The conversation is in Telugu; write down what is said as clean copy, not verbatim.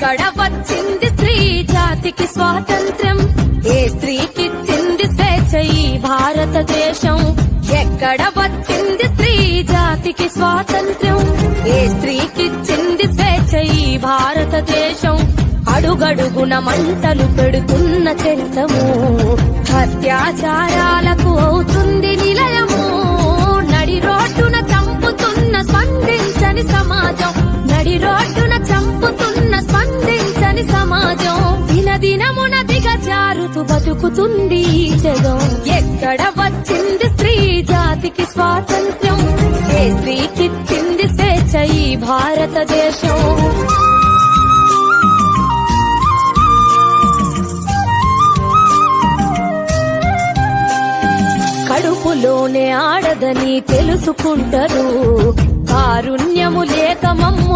ఎక్కడ వచ్చింది స్త్రీ జాతికి స్వాతంత్ర్యం? ఏ స్త్రీకిచ్చింది స్వేచ్ఛ ఈ భారతదేశం? ఎక్కడ వచ్చింది స్త్రీ జాతికి స్వాతంత్ర్యం? ఏ స్త్రీకిచ్చింది స్వేచ్ఛ ఈ భారతదేశం? అడుగడుగున మంటలు పెడుతున్న చరితము, అత్యాచారాలకు అవుతుంది నిలయము. నడి రోడ్డున చంపుతున్న స్పందించని సమాజం, నడి రోడ్డున చంపుతున్న స్పందించని సమాజం. దినదినమున దిగజారుతూ బతుకుతుంది ఈ జగం. ఎక్కడ వచ్చింది స్త్రీ జాతికి స్వాతంత్ర్యం? ఏ స్త్రీకిచ్చింది స్వేచ్ఛ ఈ భారతదేశం? కడుపులోనే ఆడదని తెలుసుకుంటారు, కారుణ్యము లేక మమ్ము